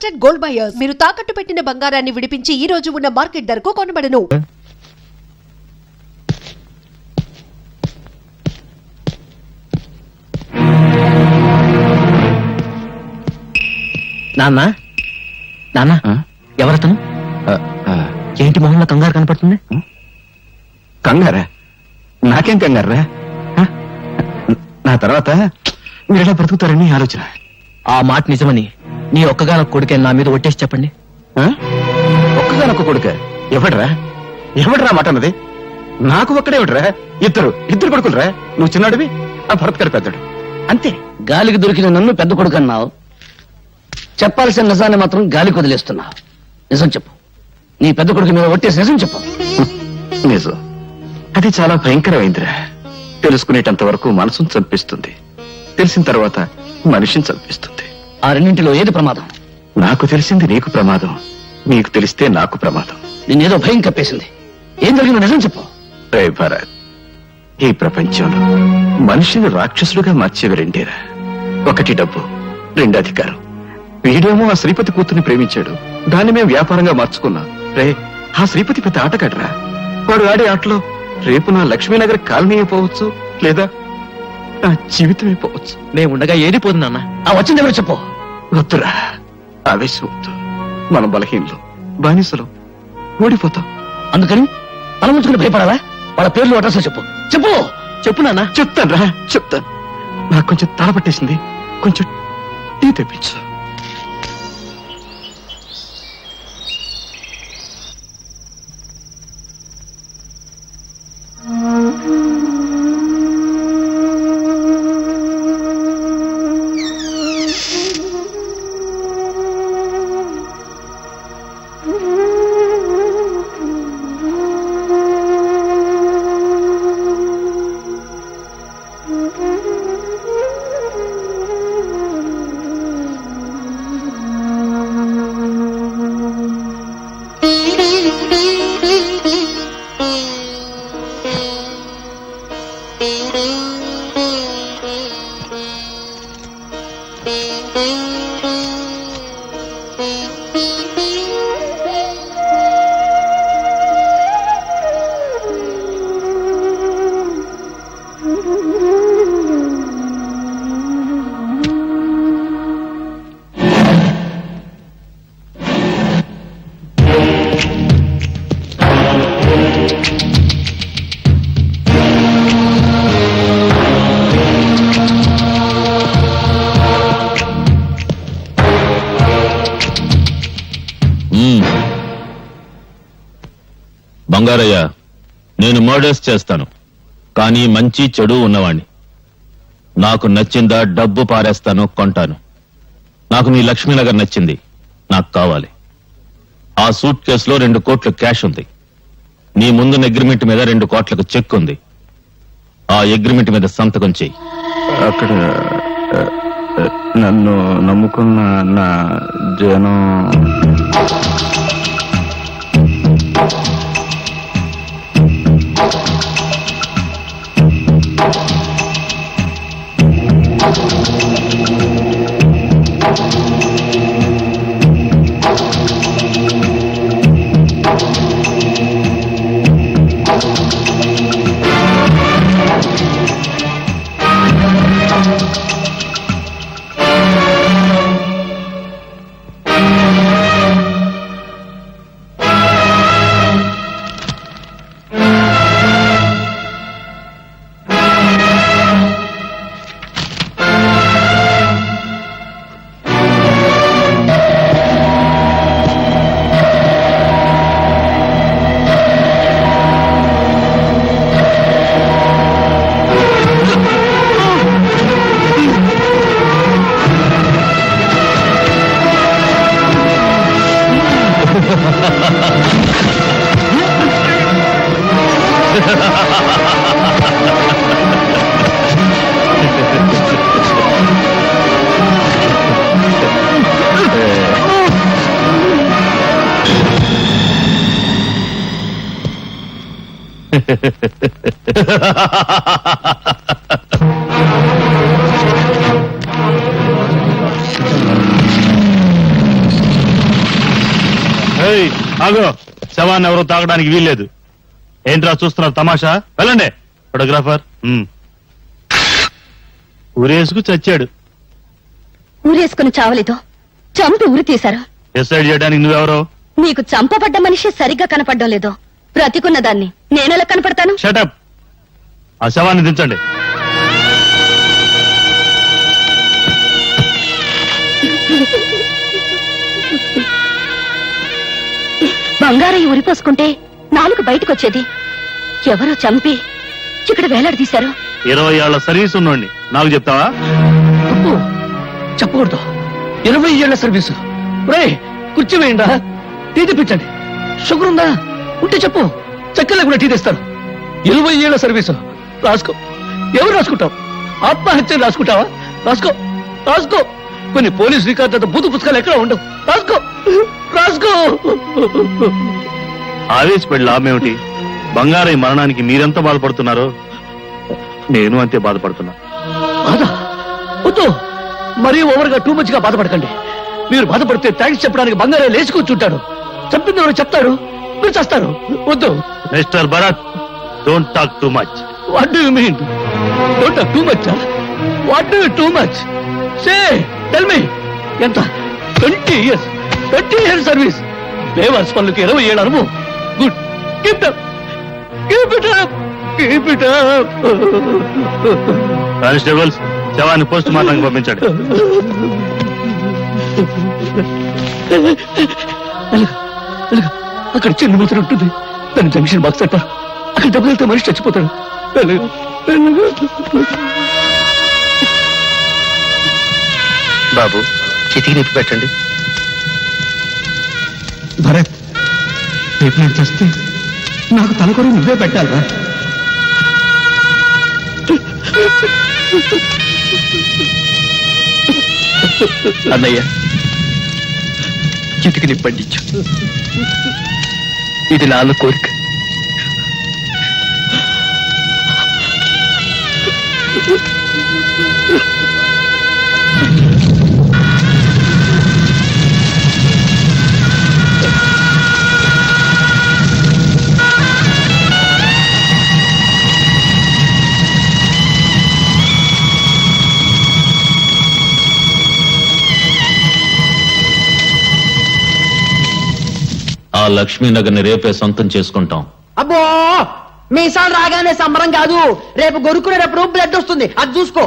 Trusted gold buyers. మీరు తాకట్టు పెట్టిన బంగారాన్ని విడిపించి ఈ రోజు ఉన్న మార్కెట్ ధరకు కొనబడను. నాన్న నాన్న ఎవరతను? ఏంటి మొహంలో కంగారు కనపడుతుంది? కంగారా? నాకేం కంగారా? నా తర్వాత మీరు ఎలా బ్రతుకుతారని ఆలోచన. ఆ మాట నిజమని నీ ఒక్కగానొక్క కొడుకే నా మీద ఒట్టేసి చెప్పండి. ఒక్కగానొక్క కొడుక? ఎవడ్రా ఎవడ్రా మాట అన్నది? నాకు ఒక్కడే ఎవడ్రా? ఇద్దరు కొడుకులరా. నువ్వు చిన్నాడివి, ఆ భరత్ గారు పెద్దడు, అంతే. గాలికి దొరికిన నన్ను పెద్ద కొడుకు అన్నావు. చెప్పాల్సిన నిజాన్ని మాత్రం గాలికి వదిలేస్తున్నావు. నిజం చెప్పు, నీ పెద్ద కొడుకు మీద ఒట్టేసి నిజం చెప్పు. నిజం అది చాలా భయంకరమైందిరా. తెలుసుకునేటంత వరకు మనసును చంపిస్తుంది, తెలిసిన తర్వాత మనిషిని చంపిస్తుంది. ఆ రెండింటిలో ఏది ప్రమాదం? నాకు తెలిసింది నీకు ప్రమాదం, నీకు తెలిస్తే నాకు ప్రమాదం. నేనేదో భయం కప్పేసింది. ఏం జరిగిందో నిజం చెప్పు. రే భరత్, ఈ ప్రపంచంలో మనిషిని రాక్షసులుగా మార్చేవి రెండేరా. ఒకటి డబ్బు, రెండు అధికారం. వీడేమో ఆ శ్రీపతి కూతుర్ని ప్రేమించాడు, దాన్ని మేము వ్యాపారంగా మార్చుకున్నాం. రే, ఆ శ్రీపతి పెద్ద ఆటగాడ్రా. వాడు ఆడే ఆటలో రేపు నా లక్ష్మీనగర్ కాలనీ అయిపోవచ్చు, లేదా నా జీవితమే పోవచ్చు. నేను ఉండగా ఏది పోదు నాన్న. ఆ వచ్చింది ఎవరు చెప్పు. వద్దురా, ఆవేశం వద్దు. మనం బలహీనలు, బానిసలు, ఓడిపోతాం. అందుకని తల ముంచుకుని భయపడాలా? వాళ్ళ పేర్లు అడ్రస్ చెప్పు. చెప్పు చెప్పు నాన్న. చెప్తాను. నాకు కొంచెం తల పట్టేసింది, కొంచెం టీ తెప్పించు. బంగారయ్య, నేను మర్డర్స్ చేస్తాను, కానీ మంచి చెడు ఉన్నవాణ్ణి. నాకు నచ్చిందా డబ్బు పారేస్తాను, కొంటాను. నాకు నీ లక్ష్మీనగర్ నచ్చింది, నాకు కావాలి. ఆ సూట్ కేసులో 2 కోట్లు క్యాష్ ఉంది. నీ ముందున్న అగ్రిమెంట్ మీద 2 కోట్లకు చెక్ ఉంది. ఆ అగ్రిమెంట్ మీద సంతకం చెయ్యి. అక్కడ నన్ను నమ్ముకున్న నా జనం ఏయ్, ఆగు. శవాన్ని ఎవరో తాగడానికి వీల్లేదు. ఏంట్రా చూస్తున్నారు తమాషా? వెళ్ళండి. ఫోటోగ్రాఫర్ ఊరేసుకు చచ్చాడు. ఊరేసుకుని చావలేదు, చంపి ఉరి తీశారు. డిసైడ్ చేయడానికి నువ్వెవరో? నీకు చంపబడ్డ మనిషి సరిగ్గా కనపడడం లేదు. బ్రతికున్న దాన్ని నేనెలా కనపడతాను? షటప్. ఆ శవాన్ని దించండి. బంగారయ్య ఉరిపోసుకుంటే నాలుగు బయటకొచ్చేది. ఎవరో చంపి ఇక్కడ వేలాడదీశారు. 20 ఏళ్ల సర్వీస్ ఉన్నోడిని నాకు చెప్తావా? తప్పు చెప్పకూడదు. 20 ఏళ్ల సర్వీసు. కుర్చీ వేయండా, టీ తెప్పించండి. షుగర్ ఉందా? ఉంటే చెప్పు, చక్కెర కూడా టీ తెస్తాను. 20 ఏళ్ల సర్వీసు. రాసుకో. ఎవరు రాసుకుంటావు? ఆత్మహత్య రాసుకుంటావా? రాసుకో రాసుకో. కొన్ని పోలీస్ రికార్డు బూతు పుస్తకాలు ఎక్కడ ఉండవు. రాసుకో రాసుకో. ఆవేశపడి లాభమేమిటి? బంగారయ్య మరణానికి మీరెంత బాధపడుతున్నారో నేను అంతే బాధపడుతున్నా. బాధ వద్దు, మరీ ఓవర్గా టూ మచ్ గా బాధపడకండి. మీరు బాధపడితే థ్యాంక్స్ చెప్పడానికి బంగారే లేచి కూర్చుంటాడు. చెప్పింది చెప్తాడు, మీరు చేస్తారు. వద్దు. Mister Bharat, don't talk too much. What do you mean? Don't talk too much. What do you too much? Say tell me. ఎంత? 20 years. 20 years service. లేవర్స్ పనులకి 20 ఏళ్ళ అనుభవం. Good. Keep it up. Keep it up. Keep it up. Constables, శవాన్ని post మార్టంకి పంపించండి. అక్కడ చిన్న మూతలు ఉంటుంది, దాన్ని జంక్షన్ బాక్స్ అంటారు. అక్కడ డబ్బులు వెళ్తే మనిషి చచ్చిపోతాడు. బాబు, చితికి నిప్పి పెట్టండి. భరత్, రేపు నేను చేస్తే నాకు తలకొరి నువ్వే పెట్టాలరా? అన్నయ్య, చితికి నిప్పండించు. ఇది నాన్న కోరిక. ఆ లక్ష్మీనగర్ని రేపే సొంతం చేసుకుంటాం. అబ్బో, మీసాలు రాగానే సంబరం కాదు, రేపు గొరుక్కునేటప్పుడు బ్లడ్ వస్తుంది, అది చూసుకో.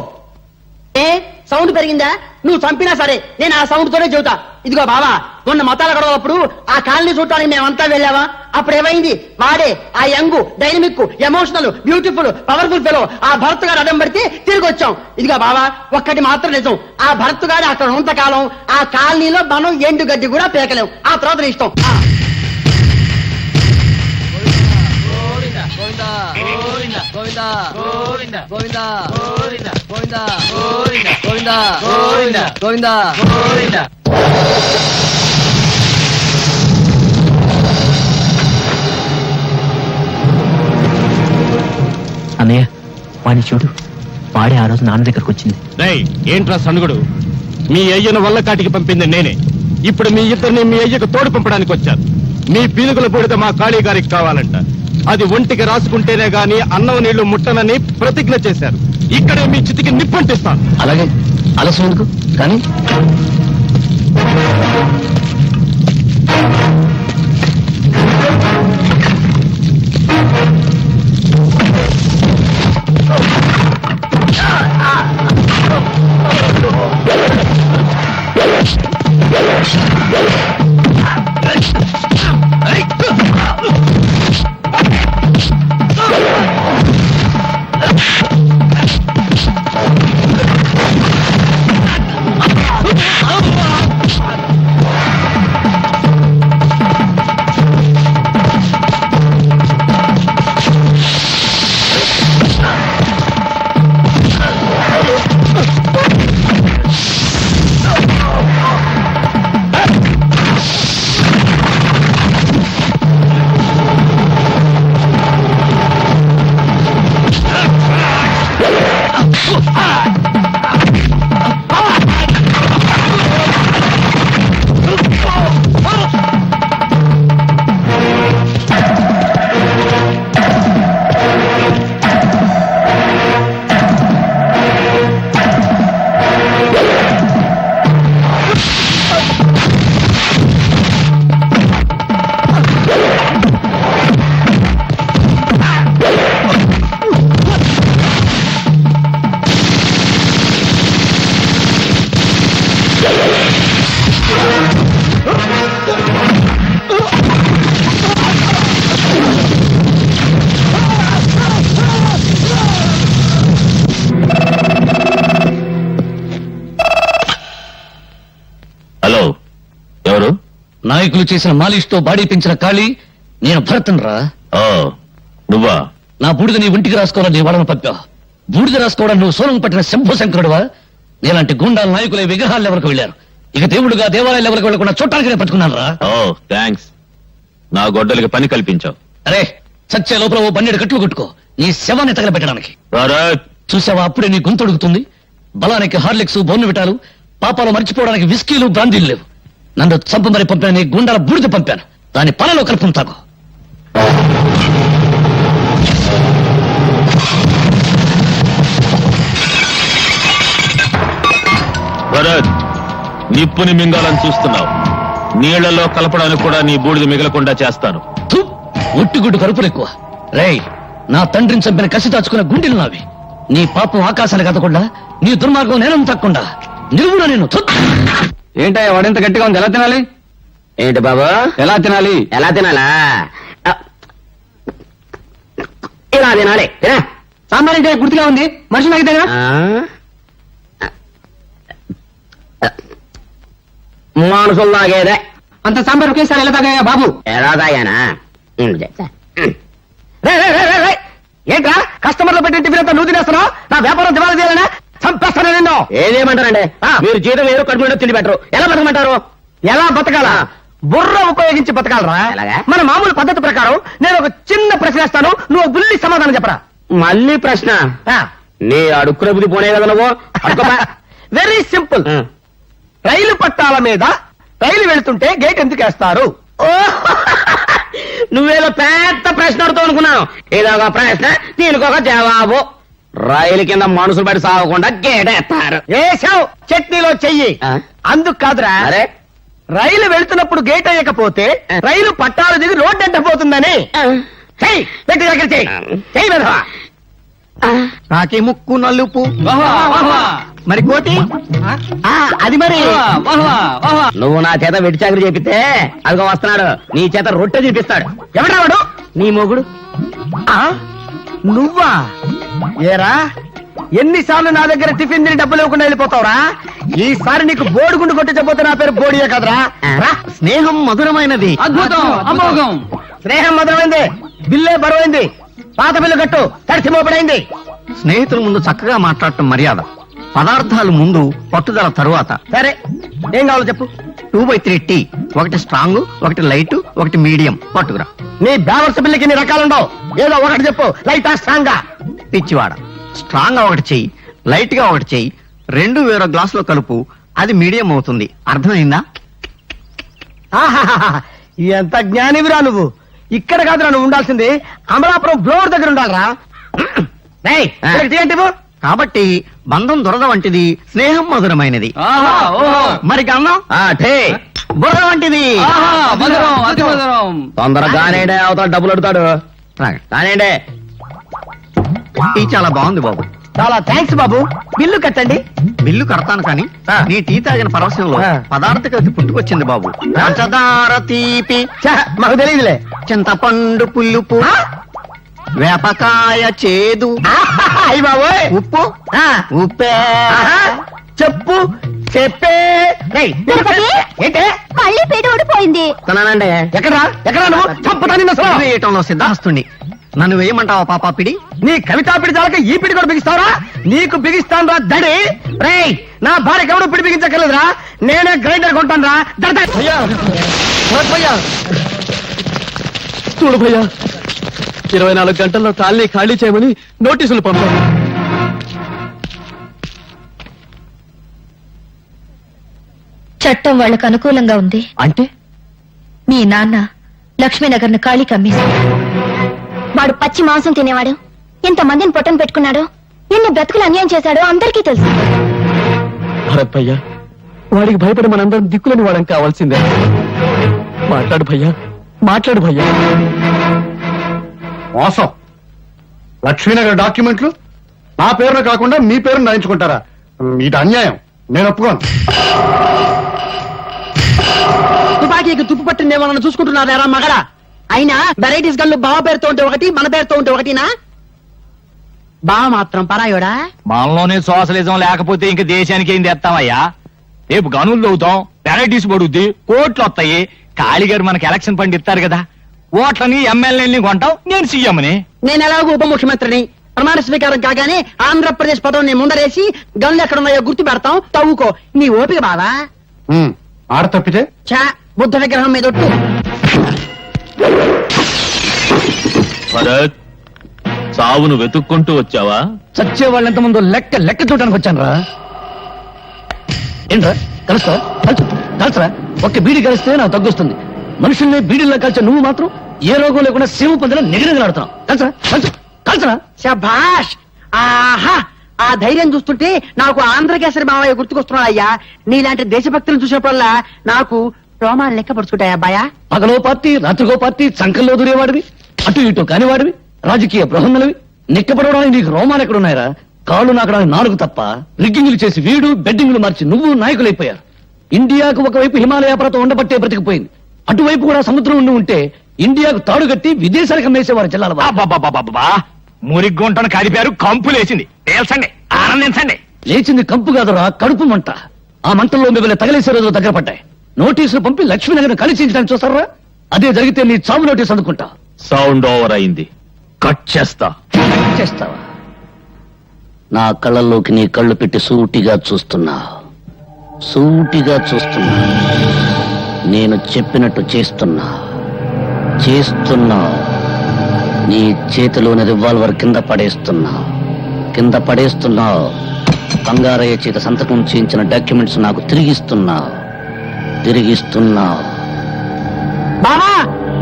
ఏ సౌండ్ పెరిగిందా? నువ్వు చంపినా సరే నేను ఆ సౌండ్ తోనే చెబుతా. ఇదిగో బావా, మొన్న మతాల గొడవప్పుడు ఆ కాలనీ చూడటానికి మేమంతా వెళ్ళావా? అప్పుడు ఏమైంది? వాడే ఆ young, dynamic, emotional, beautiful, powerful fellow ఆ భరత్ గారు అడ్డం పడితే తిరిగి వచ్చాం. ఇదిగో బావా, ఒక్కటి మాత్రం నిజం, ఆ భరత్ గారు అక్కడ ఉన్నంతకాలం ఆ కాలనీలో మనం ఎండు గడ్డి కూడా పేకలేం. ఆ తర్వాత నీ ఇష్టం. అన్నయ్య, వాడిని చూడు. వాడే ఆ రోజు నాన్న దగ్గరకు వచ్చింది. ఏంట్రా సనుగుడు? మీ అయ్యను వల్ల కాటికి పంపింది నేనే. ఇప్పుడు మీ ఇద్దరిని మీ అయ్యకు తోడు పంపడానికి వచ్చాను. మీ పీనుగుల బూడిద మా కాళీ గారికి కావాలంట. అది ఒంటికి రాసుకుంటేనే గాని అన్నం నీళ్లు ముట్టనని ప్రతిజ్ఞ చేశారు. ఇక్కడే మీ చితికి నిప్పంటిస్తాను. అలాగే, ఆలస్యం ఎందుకు? కానీ నాయకులు చేసిన మాలిష్తో బాడీ పెంచిన ఖాళీ నేను భరతన్ రా. ఓ నువ్వా? నా బూడిద నీ ఒంటికి రాసుకోవాలని నీ వాళ్ళని పంపా. బూడిద రాసుకోవడానికి నువ్వు సోనం పట్టిన శంభు శంకరుడువా? నేలాంటి గుండాల నాయకులే విగ్రహాల లెవెలకు వెళ్ళారు. ఇక దేవుడుగా దేవాలయ లెవెలకు వెళ్ళకుండా చూడటానికి నేను పట్టుకున్నాను రా. ఓ థ్యాంక్స్. నా గొడ్డలికి పని కల్పించావు. అరే సత్య లోపల ఓ 12 కట్లు కొట్టుకో నీ శవాన్ని తగలబెట్టడానికి. భరత్, చూసావా అప్పుడే నీ గొంతుడుగుతుంది. బలానికి హార్లిక్స్ బోర్న్విటాలు, పాపాలు మర్చిపోవడానికి విస్కీలు బ్రాందీలు లేవు. నన్ను చంపమని పంపాను, నీ గుండాల బూడిద పంపాను. దాని పనిలో కలుపును తాగు. భరత్, నిప్పుని మింగాలని చూస్తున్నావు. నీళ్లలో కలపడానికి కూడా నీ బూడిద మిగలకుండా చేస్తాను. థు, ఒట్టిగుడ్డు కరుపులు ఎక్కువ. రేయ్, నా తండ్రిని చంపిన కసి దాచుకున్న గుండెలు నావి. నీ పాపం ఆకాశానికి కదకుండా, నీ దుర్మార్గం నేలం తక్కకుండా నిలువున నేను. ఏంటయ్యా వాడింత గట్టిగా ఉంది, ఎలా తినాలి? ఏంటి బాబు ఎలా తినాలి? ఎలా తినాలా? ఇలా తినాలి. సాంబార్ అంటే గుర్తుగా ఉంది, మనుషులు అయితే మానుసులు తాగేదే. అంత సాంబార్ ఒకేసారి ఎలా తాగాయా బాబు? ఎలా తాగానా? ఏంట్రా కస్టమర్లు పెట్టిన టిఫిన్ అంతా నువ్వు తినేస్తున్నావు? నా వ్యాపారం దివాలా చేయాలనా? చంపేస్తాను నిన్ను. ఏదేమంటారండి, మీరు జీతం వేరు కడుపు మీద తిండి పెట్టరు. ఎలా బతకమంటారు? ఎలా బతకాలా? బుర్ర ఉపయోగించి బతకాలరా. మన మామూలు పద్ధతి ప్రకారం నేను ఒక చిన్న ప్రశ్న వేస్తాను, నువ్వు బుల్లి సమాధానం చెప్పరా. మళ్ళీ ప్రశ్న? నీ అడుక్కునే బుద్ధి పోనే కదా నువ్వు. Very simple. రైలు పట్టాల మీద రైలు వెళ్తుంటే గేట్ ఎందుకు వేస్తారు? నువ్వేదో పెద్ద ప్రశ్న అడుగుతావు అనుకున్నాను. ఇదొక ప్రశ్న, దీనికి ఒక జవాబు. రైలు కింద మనుషులు పడి సాగకుండా గేట్ వేస్తారు. వేసావు చట్నీలో చెయ్యి. అందుకు కాదురా, రైలు వెళ్తున్నప్పుడు గేట్ వేయకపోతే రైలు పట్టాలు దిగి రోడ్డు ఎంటపోతుందని. చెయ్యి, పెట్టి దగ్గర చెయ్యి. చెయ్యి వెధవా. నాకి ముక్కు నలుపు. మరి కోటి అది మరి. నువ్వు నా చేత వెట్టి చాకరీ చేపిస్తే అదిగో వస్తున్నాడు, నీ చేత రొట్టె చూపిస్తాడు. ఎవడా వాడు? నీ మొగుడు. నువ్వా? ఏరా, ఎన్నిసార్లు నా దగ్గర టిఫిన్ తిని డబ్బులు ఇవ్వకుండా వెళ్ళిపోతావురా? ఈసారి నీకు బోడిగుండు కొట్టించబోతే నా పేరు బోడియే కదరా. స్నేహం మధురమైనది. అద్భుతం, అమోఘం. స్నేహం మధురమైంది, బిల్లే బరువైంది. పాత బిల్లు కట్టు, తడిసి మోపడైంది. స్నేహితుల ముందు చక్కగా మాట్లాడటం మర్యాద, పదార్థాలు ముందు, పట్టుదల తరువాత. సరే, ఏం కావాలో చెప్పు. 2/3 టీ, ఒకటి స్ట్రాంగ్, ఒకటి లైట్, ఒకటి మీడియం పట్టుకురా. నీ బ్యావర్స్ బిల్లుకి ఎన్ని రకాలుండవు, ఏదో ఒకటి చెప్పు. లైటా స్ట్రాంగ్ గా? పిచ్చివాడ, స్ట్రాంగ్ గా ఒకటి చెయ్యి, లైట్ గా ఒకటి చెయ్యి, 2 వేరే గ్లాసులో కలుపు, అది మీడియం అవుతుంది. అర్థమైందా? ఆహాహాహా, ఎంత జ్ఞానివిరా నువ్వు. ఇక్కడ కాదురా నువ్వు ఉండాల్సింది, అమలాపురం బ్లోర్ దగ్గర ఉండాలరా. ఏంటి? కాబట్టి బంధం దొరద వంటిది, స్నేహం మధురమైనది. మరి గంధం బుర్ర వంటిది. తొందరగానే అవతల డబ్బులు అడుగుతాడు. కానివ్వండి. టీ చాలా బాగుంది బాబు. చాలా థ్యాంక్స్ బాబు. బిల్లు కట్టండి. బిల్లు కడతాను కానీ నీ టీ తాగిన పరవశంలో పదార్థ కలిసి పుట్టుకొచ్చింది బాబు. పంచదార తీపి, మాకు తెలియదులే. చింతపండు పులుపు, వేపకాయ చేదు, అయ్యి బాబోయ్. ఉప్పు ఉప్పే. చెప్పు చెప్పే. ఏంటే మళ్ళీ పేట ఊడిపోయింది. తనానండి. ఎక్కడా ఎక్కడా నువ్వు? చంపుతా నిన్ను అసలు. వేయటంలో సిద్ధాస్తుని. నన్ను వేయమంటావా పాపా పిడి? నీ కవితా పిడి చాలక ఈ పిడి కూడా బిగిస్తావరా? నీకు బిగిస్తాను రా దడి. రేయ్, నా భార్యకి ఎవడు పిడి బిగించక్కర్లేదురా, నేనే గ్రైండర్ కొంటాను రా. చూడు భయ్యా, 24 గంటల్లో కాలనీ ఖాళీ చేయమని నోటీసులు పంపాను. చట్టం వాళ్ళకు అనుకూలంగా ఉంది. అంటే మీ నాన్న లక్ష్మీనగర్ ను ఖాళీ కమ్మేశాడు. వాడు పచ్చి మాంసం తినేవాడు, ఎంతమందిని పొట్టను పెట్టుకున్నాడు, ఎన్ని బ్రతుకులు అన్యాయం చేశాడో అందరికీ తెలుసు. భరత్ భయ్యా, వాడికి భయపడి మనందరం దిక్కులని వాడని కావాల్సిందే. మాట్లాడు భయ్యా, మాట్లాడు భయ్యా. మోసం. లక్ష్మీనగర్ డాక్యుమెంట్లు నా పేరున కాకుండా మీ పేరును రాయించుకుంటారా? ఇది అన్యాయం, నేను ఒప్పుకోను. తుపాకీకి తుప్పు పట్టిందేమో చూసుకుంటున్నారా మగడా? అయినా వెరైటీస్ గన్లు బావ పేరుతో ఉంటే ఒకటి, మన పేరుతో ఉంటే ఒకటినా? బావ మాత్రం పరాయోడా? మనలోనే సోషలిజం లేకపోతే ఇంక దేశానికి ఏం తెస్తామయ్యా? రేపు గనులు అవుతాం, వెరైటీస్ పడుద్ది, కోట్లు వస్తాయి, కాళీగారు మనకి ఎలక్షన్ ఫండ్ ఇస్తారు కదా, ఓట్లని ఎమ్మెల్యేని కొంటాం, నేను సీఎంని. నేను ఎలాగో ఉప ముఖ్యమంత్రిని. ప్రమాణ స్వీకారం కాగానే ఆంధ్రప్రదేశ్ పదం నీ ముందరేసి గన్లు ఎక్కడున్నాయో గుర్తు పెడతాం, తవ్వుకో. నీ ఓపిక బావా. ఆడ తప్పితే చా బుద్ధ విగ్రహం మీద ఒట్టు. భరత్, చావును వెతుక్కుంటూ వచ్చావా? చచ్చే వాళ్ళు ఎంతమందో లెక్క చూడడానికి వచ్చాను రా. ఏంట్రా కలుస్తా కలుసరా? ఒక్క బీడీ కలిస్తే నాకు తగ్గొస్తుంది. మనుషుల్ని బీడీల్లో కలిసే నువ్వు మాత్రం ఏ రోగం లేకుండా సేవ పొందిన నిగనిగలాడుతున్నావు. కలుసరా? శభాష్. ఆహా, ఆ ధైర్యం చూస్తుంటే నాకు ఆంధ్రకేసరి మావయ్య గుర్తుకొస్తున్నాడు అయ్యా. నీలాంటి దేశభక్తులను చూసినప్పుడల్లా నాకు రోమాలు లెక్క పడుచుకుంటాయి అబ్బాయా. పగలో పార్టీ రాత్రిగో పార్టీ చంకల్లో దూరేవాడివి, అటు ఇటు కానివాడివి, రాజకీయ బృహన్నలవి. నిక్కపడవడానికి నీకు రోమాలు ఎక్కడున్నాయరా? కాళ్ళు నాకడానికి 4 తప్ప. రిగ్గింగులు చేసి వీడు బెడ్డింగులు మార్చి నువ్వు నాయకులైపోయారు. ఇండియాకు ఒకవైపు హిమాలయ పర్వతం ఉండబట్టే బ్రతికిపోయింది, అటువైపు కూడా సముద్రం ఉండి ఉంటే ఇండియాకు తాడు కట్టి విదేశాలకు అమ్మేసేవారు జిల్లాల వారు. అబ్బబ్బబ్బబ్బబ్బా, మురిగ్గొంటను కదిపారు, కంపులేసింది. తేల్చండి, ఆనందించండి. లేచింది కంపు కాదురా, కడుపు మంట. ఆ మంటల్లో మిమ్మల్ని తగిలేసే రోజులు దగ్గర పడ్డాయి. నోటీసులు పంపి లక్ష్మీనగర్ కలిసించడానికి చూస్తారా? అదే జరిగితే నీ చావు నోటీసు అందుకుంటా. సౌండ్ ఓవర్ అయింది, కట్ చేస్తా. చేస్తావా? నా కళ్ళల్లోకి నీ కళ్ళు పెట్టి సూటిగా చూస్తున్నా. నేను చెప్పినట్టు చేస్తున్నా. నీ చేతిలోని రివాల్వర్ కింద పడేస్తున్నా. బంగారయ్య చేత సంతకం చేయించిన డాక్యుమెంట్స్ నాకు తిరిగిస్తున్నా. బావా,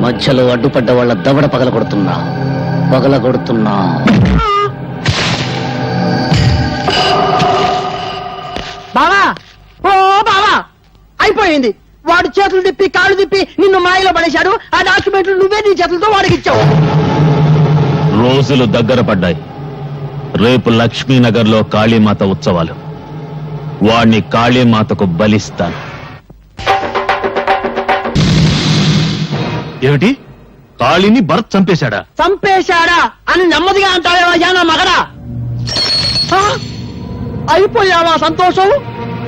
మధ్యలో అడ్డుపడ్డ వాళ్ళ దవడ పగలగొడుతున్నా. బావా, ఓ బావా, అయిపోయింది. వాడు చేతులు తిప్పి కాళ్ళు తిప్పి నిన్ను మాయలో పడేశాడు. ఆ డాక్యుమెంట్లు నువ్వే నీ చేతులతో వాడికి ఇచ్చావు. రోజులు దగ్గర పడ్డాయి. రేపు లక్ష్మీనగర్ లో కాళీమాత ఉత్సవాలు. వాణ్ణి కాళీమాతకు బలిస్తాను. ఏమిటి, కాళీని భరత్ చంపేశాడా? చంపేశాడా అని నెమ్మదిగా అంటావేవయ్యా నా మగడా. ఆ? అయిపోయావా సంతోషం?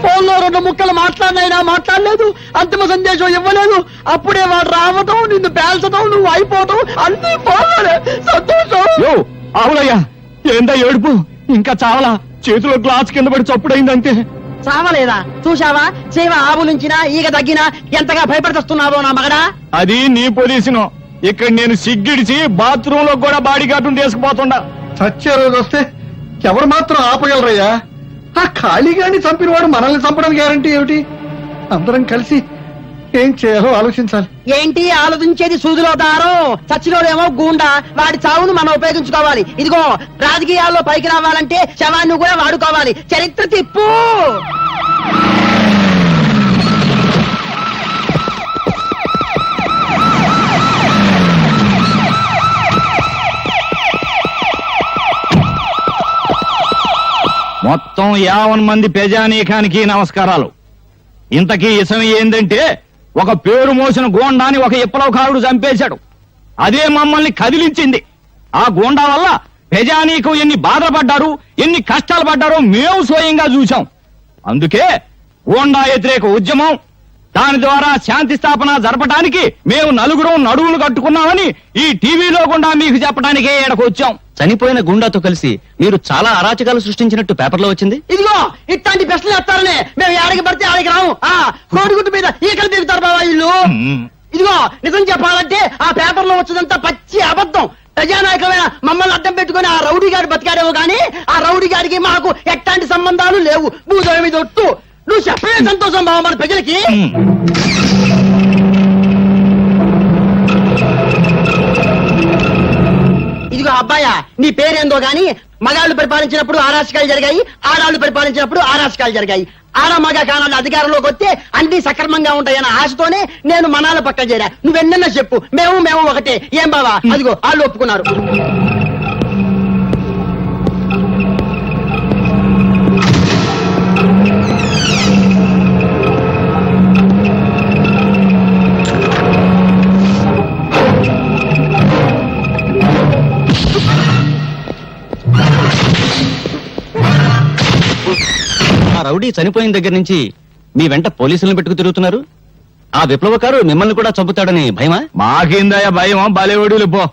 ఫోన్లో 2 ముక్కలు మాట్లాడినైనా మాట్లాడలేదు, అంతిమ సందేశం ఇవ్వలేదు. అప్పుడే వాడు రావటం, నిన్ను పేల్చడం, నువ్వు అయిపోవటం అన్ని ఫోన్లోనే. సంతోషం. యో ఆవులయ్యా, ఏందా ఏడుపు? ఇంకా చావలా? చేతిలో గ్లాస్ కింద పడి చప్పుడైందంతే. చావలేదా? చూశావా? చేవ ఆవు నుంచినా ఈగ తగ్గినా ఎంతగా భయపడుతున్నావో నా మగడా. అది నీ పొజిషన్. ఇక్కడ నేను సిగ్గిడిచి బాత్రూమ్ లో కూడా బాడీ గార్డును తీసుకుపోతుండా. చచ్చే రోజు వస్తే ఎవరు మాత్రం ఆపగలరయ్యా? ఆ ఖాళీగాని చంపినవాడు మనల్ని చంపడం గ్యారంటీ ఏమిటి? అందరం కలిసి ఏం చేయాలో ఆలోచించాలి. ఏంటి ఆలోచించేది? సూదిలో దారం, చచ్చినోడేమో గూండా. వాడి చావును మనం ఉపయోగించుకోవాలి. ఇదిగో, రాజకీయాల్లో పైకి రావాలంటే శవాన్ని కూడా వాడుకోవాలి. చరిత్ర తిప్పు. మొత్తం 50 మంది ప్రజానీకానికి నమస్కారాలు. ఇంతకీ ఇసం ఏందంటే, ఒక పేరు మోసిన గోండాని ఒక విప్లవకారుడు చంపేశాడు. అదే మమ్మల్ని కదిలించింది. ఆ గోండా వల్ల ప్రజానీకం ఎన్ని బాధలు పడ్డారు, ఎన్ని కష్టాలు పడ్డారో మేము స్వయంగా చూశాం. అందుకే గోండా వ్యతిరేక ఉద్యమం, దాని ద్వారా శాంతి స్థాపన జరపడానికి మేము నలుగురం నడువులు కట్టుకున్నామని ఈ టీవీలో గుండా మీకు చెప్పడానికే ఇక్కడికి వచ్చాం. చనిపోయిన గుండాతో కలిసి మీరు చాలా అరాచకాలు సృష్టించినట్టు పేపర్లో వచ్చింది. ఇదిగో, ఇట్లాంటి ప్రశ్నలు వస్తారనే మేము ఆడికి పడితే ఆడికి రాము. కోడిగుడ్డు మీద ఈకలు దిగుతారు బాబా ఇల్లు. ఇదిగో, నిజం చెప్పాలంటే ఆ పేపర్లో వచ్చినంత పచ్చి అబద్ధం. ప్రజానాయకమైన మమ్మల్ని అడ్డం పెట్టుకుని ఆ రౌడీ గారు బతికాడేమో గానీ ఆ రౌడీ గారికి మాకు ఎట్లాంటి సంబంధాలు లేవు. భూదోడి మీద ఒట్టు. నువ్వు చెప్పే సంతోషం బాబా మన ప్రజలకి. ఇదిగో అబ్బాయా, నీ పేరేందో గాని మగాళ్ళు పరిపాలించినప్పుడు ఆరాచకాలు జరిగాయి, ఆడాళ్ళు పరిపాలించినప్పుడు ఆరాచకాలు జరిగాయి. ఆడ మగ కానాలు అధికారంలోకి వస్తే అన్ని సక్రమంగా ఉంటాయన్న ఆశతోనే నేను మనాల పక్కన చేరా. నువ్వెన్నన్నా చెప్పు, మేము ఒకటే. ఏం బావా? అదిగో వాళ్ళు ఒప్పుకున్నారు. ఆ రౌడీ చనిపోయిన దగ్గర నుంచి మీ వెంట పోలీసులను పెట్టుకు తిరుగుతున్నారు. ఆ విప్లవకారు మిమ్మల్ని కూడా చంపుతాడని భయమా? మాకిందయ్య భయం బలేవడులు పో.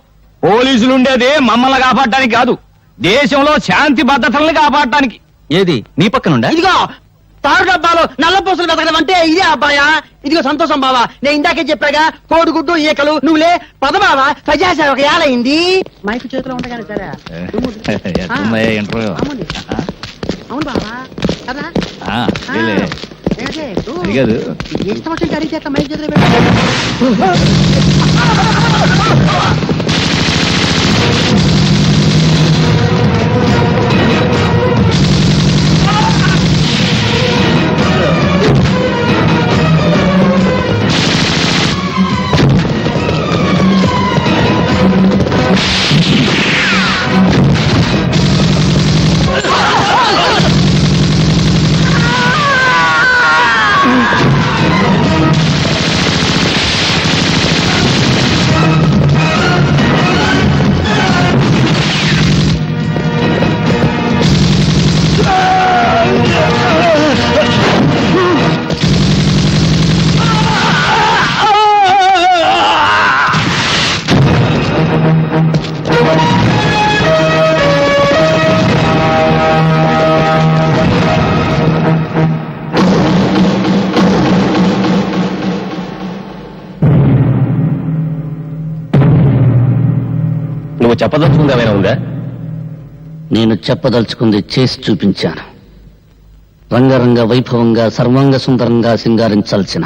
పోలీసులు ఉండేది మమ్మల్ని కాపాడటానికి కాదు, దేశంలో శాంతి భద్రతల్ని కాపాడటానికి. ఏది నీ పక్కనుండా? ఇదిగో తారు డబ్బాలో నల్ల పూసలు వెతకడం అంటే ఇదే అబ్బాయా. ఇదిగో సంతోషం బావా, నేను ఇందాకే చెప్పాగా కోడిగుడ్డు ఈకలు నువ్వులే పద బావా. ప్రజాసేవక ఏలైంది మైకు చేతిలో ఉండగానే సరే. అవును. అవును బావా కదా. ఇష్టం వచ్చిన అడిగితే అట్లా మైక్ చేతిలో పెట్టు. నువ్వు చెప్పదలుచుకుంది ఏమైనా ఉందా? నేను చెప్పదలుచుకుంది చేసి చూపించాను. రంగరంగ వైభవంగా సర్వాంగ సుందరంగా సింగారించాల్సిన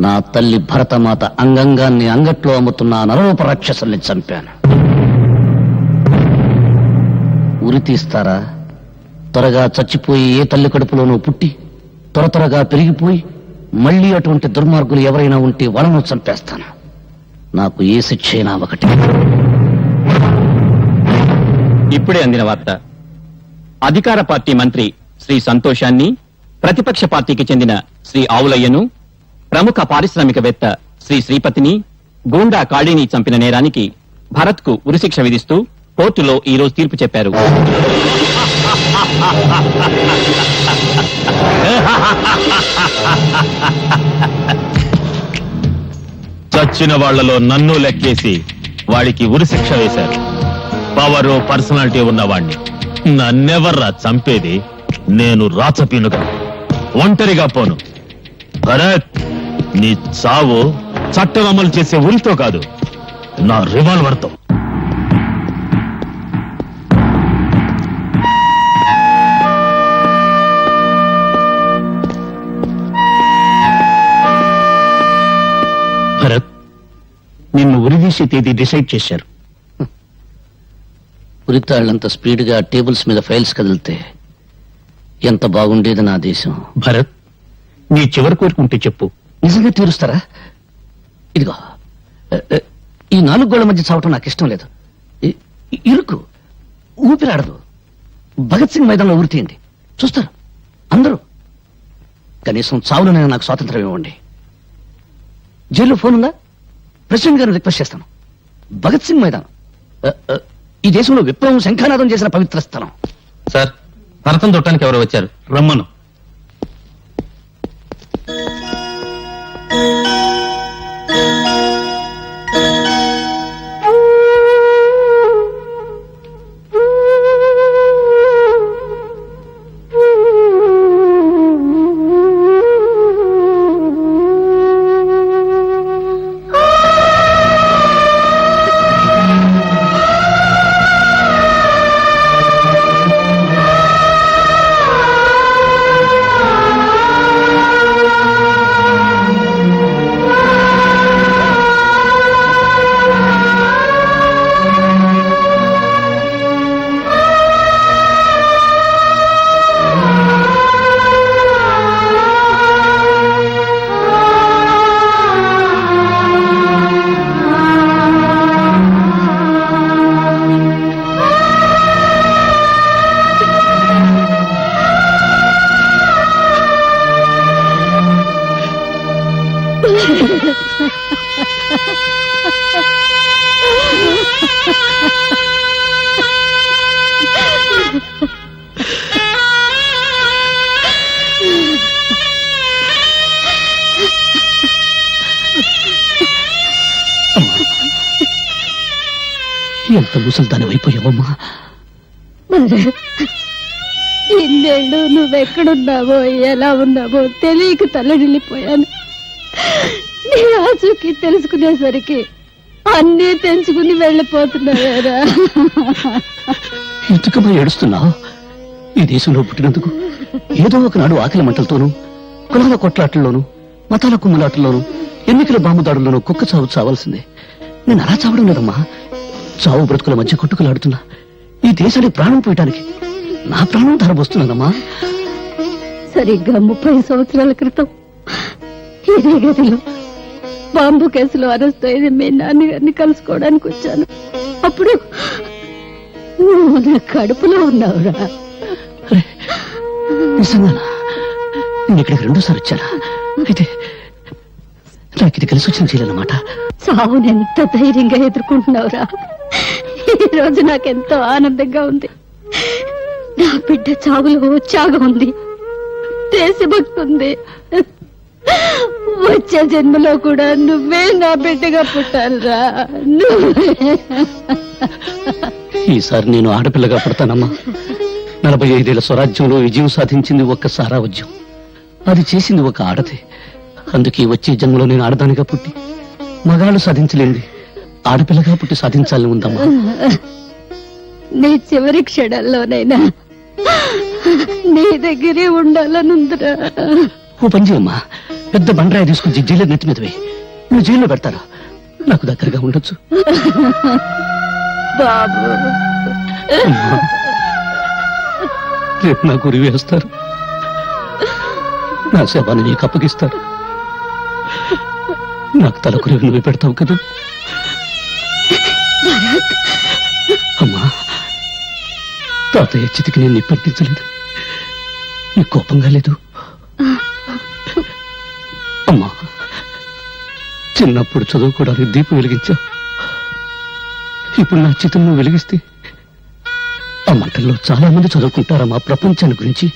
నా తల్లి భరతమాత అంగంగాన్ని అంగట్లో అమ్ముతున్న ఆ నరరూప రాక్షసుల్ని చంపాను. ఉరి తీస్తారా? త్వరగా చచ్చిపోయి ఏ తల్లి కడుపులోనూ పుట్టి త్వరగా పెరిగిపోయి మళ్ళీ అటువంటి దుర్మార్గులు ఎవరైనా ఉంటే వాళ్ళను చంపేస్తాను. నాకు ఏ శిక్ష అయినా ఒకటి. ఇప్పుడే అందిన వార్త. అధికార పార్టీ మంత్రి శ్రీ సంతోషాన్ని, ప్రతిపక్ష పార్టీకి చెందిన శ్రీ ఆవులయ్యను, ప్రముఖ పారిశ్రామికవేత్త శ్రీ శ్రీపతిని, గూండా కాళీని చంపిన నేరానికి భరత్ కు ఉరిశిక్ష విధిస్తూ కోర్టులో ఈ రోజు తీర్పు చెప్పారు. చచ్చిన వాళ్లలో నన్ను లెక్కేసి వాడికి ఉరిశిక్ష వేశారు. పవరు పర్సనాలిటీ ఉన్నవాణ్ణి నన్నెవర్రా చంపేది? నేను రాచపీనుగా ఒంటరిగా పోను. భరత్, నీ చావు చట్టం అమలు చేసే ఉరితో కాదు, నా రివాల్వర్తో. భరత్, నిన్ను ఉరిదీసే తేదీ డిసైడ్ చేశారు. ఉరితాళ్లంత స్పీడ్గా టేబుల్స్ మీద ఫైల్స్ కదిలితే ఎంత బాగుండేది నా దేశం. భరత్, నీ చివరి కోరుకుంటే చెప్పు. నిజంగా తీరుస్తారా? ఇదిగో, ఈ 4 గోళ్ల మధ్య చావటం నాకు ఇష్టం లేదు. ఇరుకు ఊపిరాడదు. భగత్ సింగ్ మైదానంలో ఊరి తీయండి, చూస్తారు అందరూ. కనీసం చావులోనైనా నాకు స్వాతంత్రం ఇవ్వండి. జైల్లో ఫోన్ ఉందా? ప్రెసిడెంట్ గారిని రిక్వెస్ట్ చేస్తాను. భగత్ సింగ్ మైదానం ఈ దేశంలో విప్లవం శంఖానాదం చేసిన పవిత్ర స్థలం. సార్, భరతం చుట్టానికి ఎవరు వచ్చారు? రమ్మను. ఎంత ముసల్దాని అయిపోయావమ్మా. మరి ఇన్నేళ్ళు నువ్వెక్కడున్నావో ఎలా ఉన్నావో తెలియక తల్లడిల్లిపోయాను. నీ ఆచూకి తెలుసుకునేసరికి అన్నీ తెంచుకుని వెళ్ళిపోతున్నావేరా. ఎందుకమ్మా ఏడుస్తున్నావు? ఈ దేశంలో పుట్టినందుకు ఏదో ఒకనాడు ఆకలి మంటలతోనూ, కులాల కొట్లాటల్లోనూ, మతాల కుమ్ములాటల్లోనూ, ఎన్నికల బాంబుదాడుల్లోనూ కుక్క చావు చావాల్సిందే. నేను అలా చావడం లేదమ్మా. చావు బ్రతుకుల మధ్య కొట్టుకులాడుతున్నా ఈ దేశానికి ప్రాణం పోయటానికి నా ప్రాణం ధరబోస్తున్నానమ్మా. సరిగ్గా 30 సంవత్సరాల క్రితం ఇదే గదిలో బాంబు కేసులో అరెస్ట్ అయిన మీ నాన్నగారిని కలుసుకోవడానికి వచ్చాను. అప్పుడు నువ్వు నా కడుపులో ఉన్నావురా. నిజంగానా? నేను ఇక్కడికి 2 సార్లు వచ్చానా? అయితే నాకు ఇది కలిసి వచ్చిన చేయాలన్నమాట. చావుని ఎంత ధైర్యంగా ఎదుర్కొంటున్నావురా. ఈ రోజు నాకెంతో ఆనందంగా ఉంది. నా బిడ్డ చావులో ఉత్సాహం ఉంది, దేశభక్తి ఉంది. వచ్చే జన్మలో కూడా నువ్వే నా బిడ్డగా పుట్టాలిరా. ఈసారి నేను ఆడపిల్లగా పుడతానమ్మా. 45 ఏళ్ల స్వరాజ్యంలో విజయం సాధించింది ఒక్క సారావజ్యం. అది చేసింది ఒక ఆడదే. అందుకే వచ్చే జన్మలో నేను ఆడదానిగా పుట్టి మగాళ్ళు సాధించలేంది ఆడపిల్లగా పుట్టి సాధించాలని ఉందమ్మా. నీ చివరి క్షణాల్లోనైనా నీ దగ్గరే ఉండాలనుందిరా. ఓ పని చేయమ్మా, పెద్ద బండరాయి తీసుకుని జైలు నెత్తి మీద వేయి. నువ్వు జైల్లో పెడతారా? నాకు దగ్గరగా ఉండొచ్చు. బాబు, అమ్మా, రేపు నా గురి వేస్తారు, నా శవాన్ని నీకు అప్పగిస్తారు. నాకు తలకురి నువ్వు పెడతావు కదా అమ్మా. తాతయ్య చితికి నేను నిప్పట్టించలేదు, నీ కోపంగా లేదు అమ్మా. చిన్నప్పుడు చదువుకోవడానికి దీపం వెలిగించావు. ఇప్పుడు నా చితం నువ్వు వెలిగిస్తే ఆ మంటల్లో చాలా మంది చదువుకుంటారమ్మా ప్రపంచాన్ని గురించి.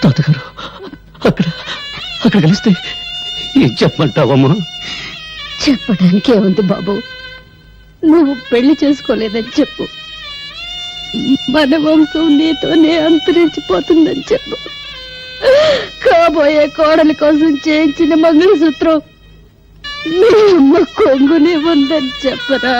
తాతగారు అక్కడ కలిస్తే ఏం చెప్పమంటావమ్మా? చెప్పడానికే ఉంది బాబు. నువ్వు పెళ్లి చేసుకోలేదని చెప్పు. మన వంశం నీతోనే అంతరించిపోతుందని చెప్పు. కాబోయే కోడలి కోసం చేయించిన మంగళసూత్రం మీ అమ్మ కొంగునే ఉందని చెప్పరా.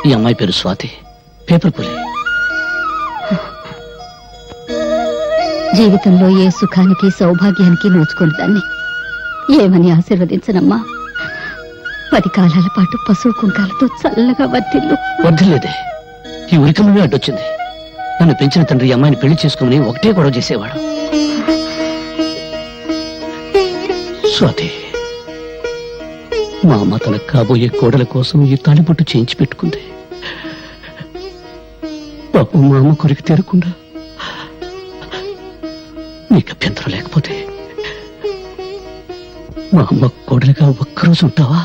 ఈ అమ్మాయి పేరు స్వాతి, పేపర్ పులి. జీవితంలో ఏ సుఖానికి సౌభాగ్యానికి నోచుకుని దాన్ని ఏమని ఆశీర్వదించనమ్మా. 10 కాలాల పాటు పశువు కుంకాలతో చల్లగా వర్తిల్లు. వద్దులేదే, ఈ ఉరికమే అడ్డొచ్చింది. నన్ను పెంచిన తండ్రి ఈ అమ్మాయిని పెళ్లి చేసుకుని ఒకటే గొడవ చేసేవాడు. స్వాతి, మా అమ్మ తన కాబోయే కోడల కోసం ఈ తాళిబొట్టు చేయించి పెట్టుకుంది. పాపం మా అమ్మ కొరికి తీరకుండా నీకు అభ్యంతరం లేకపోతే మా అమ్మ కోడలిగా ఒక్కరోజు ఉంటావా?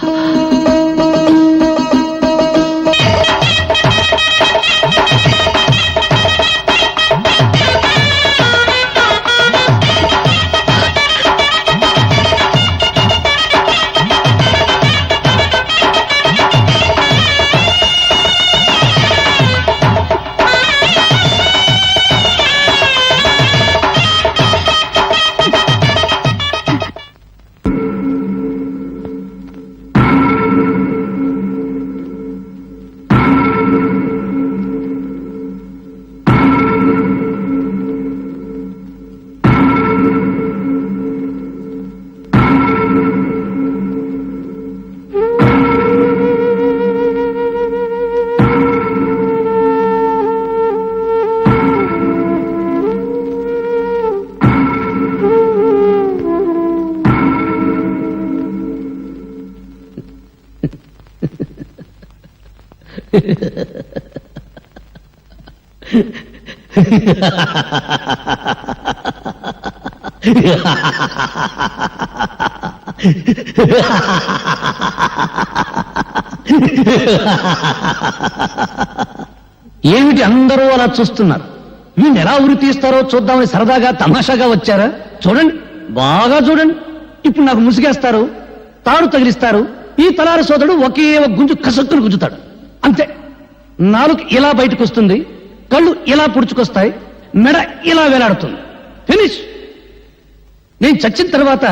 ఏమిటి అందరూ అలా చూస్తున్నారు? వీళ్ళు ఎలా ఉరి తీస్తారో చూద్దామని సరదాగా తమాషాగా వచ్చారా? చూడండి, బాగా చూడండి. ఇప్పుడు నాకు ముసిగేస్తారు, తాడు తగిలిస్తారు. ఈ తలారి సోదరుడు ఒకే ఒక గుంజు కసక్కును గుంజుతాడు, అంతే. నాలుగు ఇలా బయటకు వస్తుంది, కళ్ళు ఇలా పుడుచుకొస్తాయి, మెడ ఇలా వేలాడుతుంది. ఫినిష్. నేను చచ్చిన తర్వాత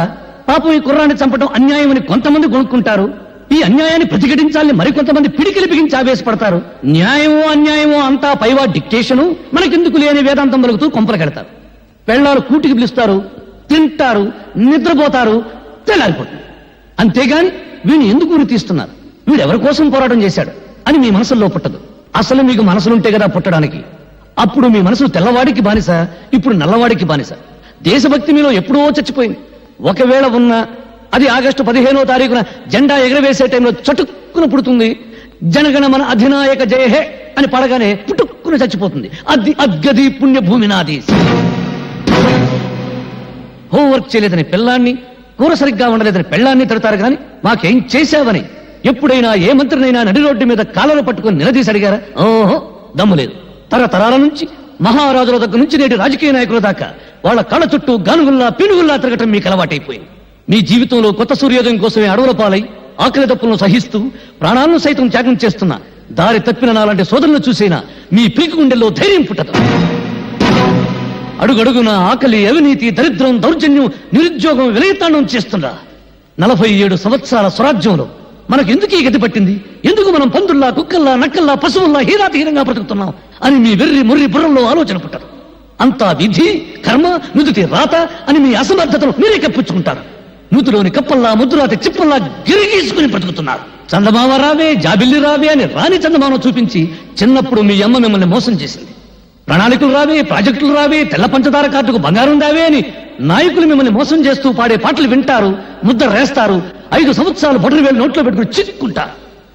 పాపం ఈ కుర్రాన్ని చంపడం అన్యాయమని కొంతమంది కొనుక్కుంటారు. ఈ అన్యాయాన్ని ప్రతిఘటించాలని మరికొంతమంది పిడికిలి బిగించి ఆవేశపడతారు. న్యాయమో అన్యాయమో అంతా పైవా డిక్టేషను, మనకెందుకు లేని వేదాంతం పలుకుతూ కొంపలకెడతారు. పెళ్ళారు కూటికి పిలుస్తారు, తింటారు, నిద్రపోతారు, తెల్లారిపోతుంది. అంతేగాని వీడిని ఎందుకు ఉరి తీస్తున్నారు, వీడెవరి కోసం పోరాటం చేశాడు అని మీ మనసులో పుట్టదు. అసలు మీకు మనసులుంటే కదా పుట్టడానికి. అప్పుడు మీ మనసు తెల్లవాడికి బానిస, ఇప్పుడు నల్లవాడికి బానిస. దేశభక్తి మీలో ఎప్పుడో చచ్చిపోయింది. ఒకవేళ ఉన్నా అది ఆగస్టు 15వ తారీఖున జెండా ఎగరవేసే టైంలో చటుక్కున పుడుతుంది. జనగణ మన అధినాయక జయ హే అని పడగానే పుట్టుక్కున చచ్చిపోతుంది. అది అద్గది పుణ్యభూమి నాది. హోంవర్క్ చేయలేదని పిల్లాన్ని, కూర సరిగ్గా ఉండలేదని పెళ్ళాన్ని తిడతారు కానీ మాకేం చేశావని ఎప్పుడైనా ఏ మంత్రినైనా నడి రోడ్డు మీద కాళ్ళను పట్టుకుని నిలదీసి అడిగారా? ఓహో, దమ్ము లేదు. తరతరాల నుంచి మహారాజుల దగ్గర నుంచి నేటి రాజకీయ నాయకుల దాకా వాళ్ళ కళ్ళ చుట్టూ గానుగుల్లా పినుగుల్లా తిరగటం మీకు అలవాటైపోయింది. మీ జీవితంలో కొత్త సూర్యోదయం కోసమే అడవుల పాలై ఆకలి తప్పులను సహిస్తూ ప్రాణాలను సైతం త్యాగం చేస్తున్న దారి తప్పిన నాలాంటి సోదరులను చూసైనా మీ పీకు గుండెల్లో ధైర్యం పుట్టదు. అడుగడుగున ఆకలి, అవినీతి, దరిద్రం, దౌర్జన్యం, నిరుద్యోగం విలయతాండం చేస్తుందా 47 సంవత్సరాల స్వరాజ్యంలో మనకెందుకు ఈ గతి పట్టింది? ఎందుకు మనం పందుల్లా, కుక్కల్లా, నక్కల్లా, పశువుల్లా హీరాతిహీనంగా బ్రతుకుతున్నాం అని మీ వెర్రి ముర్రి బుర్రంలో ఆలోచన పుట్టదు. అంతా విధి, కర్మ, నుదుటి రాత అని మీ అసమర్థతను మీరే కప్పించుకుంటారు. నూతిలోని కప్పల్లా, ముద్దురాతి చిప్పల్లా గిరిగీసుకుని బ్రతుకుతున్నారు. చందమామ రావే, జాబిల్లి రావే అని రాని చందమామ చూపించి చిన్నప్పుడు మీ అమ్మ మిమ్మల్ని మోసం చేసింది. ప్రణాళికలు రావే, ప్రాజెక్టులు రావే, తెల్ల పంచదార కార్డుకు బంగారం రావే అని నాయకులు మిమ్మల్ని మోసం చేస్తూ పాడే పాటలు వింటారు, ముద్ద రేస్తారు. 5 సంవత్సరాలు బొటరు వేలు నోట్లో పెట్టుకుని చిక్కుంటారు.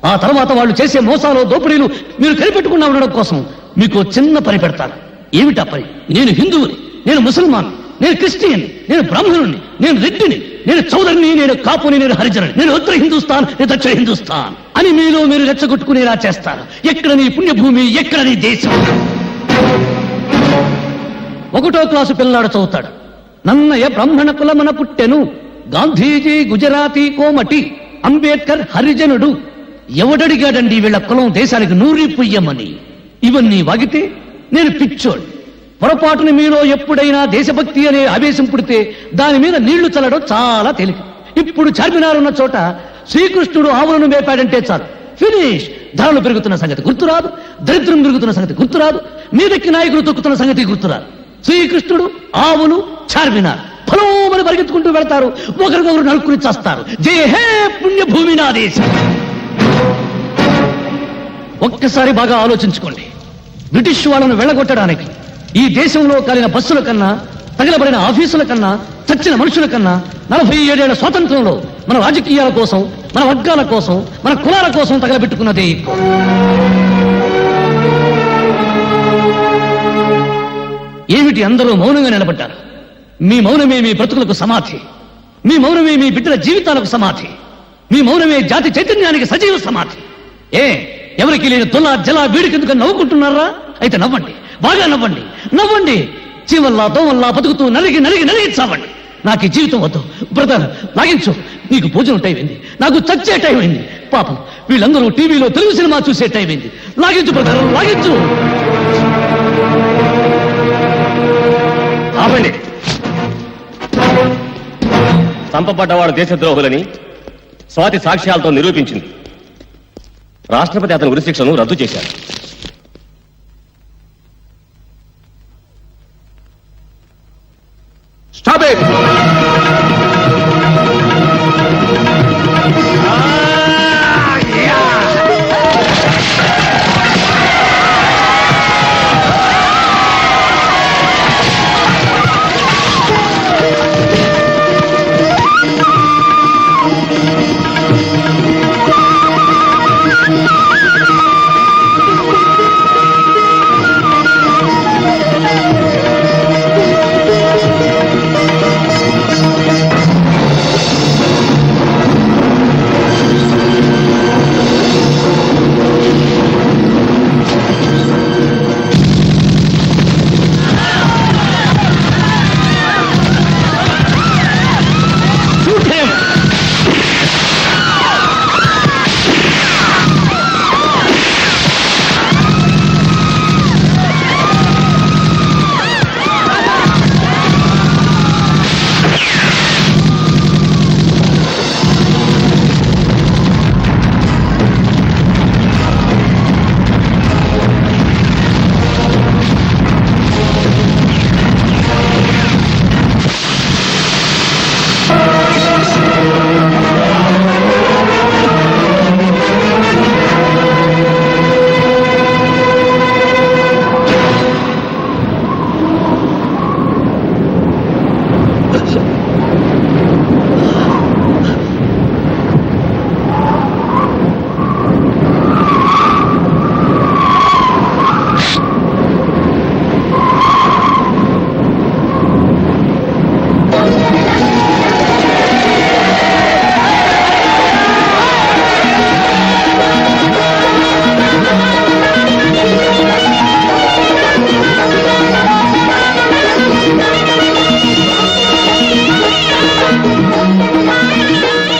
ఆ తర్వాత వాళ్ళు చేసే మోసాలు, దోపిడీలు మీరు కనిపెట్టుకున్నా ఉండడం కోసం మీకు చిన్న పని పెడతారు. ఏమిటా పని? నేను హిందువుని, నేను ముసల్మాన్, నేను క్రిస్టియన్, నేను బ్రాహ్మణుని, నేను రెడ్డిని, నేను చౌదరిని, నేను కాపుని, నేను హరిజనుని, నేను ఉత్తర హిందుస్థాన్, నేను దక్షిణ హిందుస్థాన్ అని మీలో మీరు రెచ్చగొట్టుకునేలా చేస్తారు. ఎక్కడ నీ పుణ్యభూమి, ఎక్కడ నీ దేశం? 1వ క్లాసు పిల్లాడు చదువుతాడు. నన్నయ బ్రాహ్మణ కులమన పుట్టెను, గాంధీజీ గుజరాతీ కోమటి, అంబేద్కర్ హరిజనుడు. ఎవడడిగాడండి వీళ్ళ కులం దేశానికి నూరి పుయ్యమని? ఇవన్నీ వాగితే నేను పిచ్చోడు. పొరపాటుని మీలో ఎప్పుడైనా దేశభక్తి అనే ఆవేశం పుడితే దాని మీద నీళ్లు చల్లడం చాలా తేలిక. ఇప్పుడు చార్మినార్ ఉన్న చోట శ్రీకృష్ణుడు ఆవులను మేపాడంటే చాలు, ఫినిష్. ధరలు పెరుగుతున్న సంగతి గుర్తురాదు, దరిద్రం పెరుగుతున్న సంగతి గుర్తురాదు, మీదకి నాయకులు తొక్కుతున్న సంగతి గుర్తురాదు. శ్రీకృష్ణుడు, ఆవులు, చార్మినార్ ఫలోమని పరిగెత్తుకుంటూ వెళ్తారు, ఒకరికొకరు నలుక్కుని చేస్తారు. జయ హే పుణ్యభూమి నా దేశం. ఒక్కసారి బాగా ఆలోచించుకోండి. బ్రిటిష్ వాళ్ళను వెళ్ళగొట్టడానికి ఈ దేశంలో కాలిన బస్సుల కన్నా, తగలబడిన ఆఫీసుల కన్నా, చచ్చిన మనుషుల కన్నా 47 ఏళ్ల స్వాతంత్రంలో మన రాజకీయాల కోసం, మన వర్గాల కోసం, మన కులాల కోసం తగలబెట్టుకున్నదే ఎక్కువ. ఏమిటి అందరూ మౌనంగా నిలబడ్డారు? మీ మౌనమే మీ బ్రతుకులకు సమాధి, మీ మౌనమే మీ బిడ్డల జీవితాలకు సమాధి, మీ మౌనమే జాతి చైతన్యానికి సజీవ సమాధి. ఎవరికి లేని తొల జల వీడికెందుకు నవ్వుకుంటున్నారా? అయితే నవ్వండి, బాగా నవ్వండి, నవ్వండి. చీవల్లా దోవల్లా బతుకుతూ నలిగి నలిగి నలిగి చావండి. నాకు ఈ జీవితం వద్దు బ్రదర్, లాగించు. నీకు భోజనం టైం అయింది, నాకు చచ్చే టైం అయింది. పాపం వీళ్ళందరూ టీవీలో తెలుగు సినిమా చూసే టైం అయింది. లాగించు బ్రదర్, లాగించు. ఆపండి. చంపబడ్డవాడు దేశద్రోహులని స్వాతి సాక్ష్యాలతో నిరూపించింది. రాష్ట్రపతి అతని ఉరిశిక్షను రద్దు చేశారు. Stop it.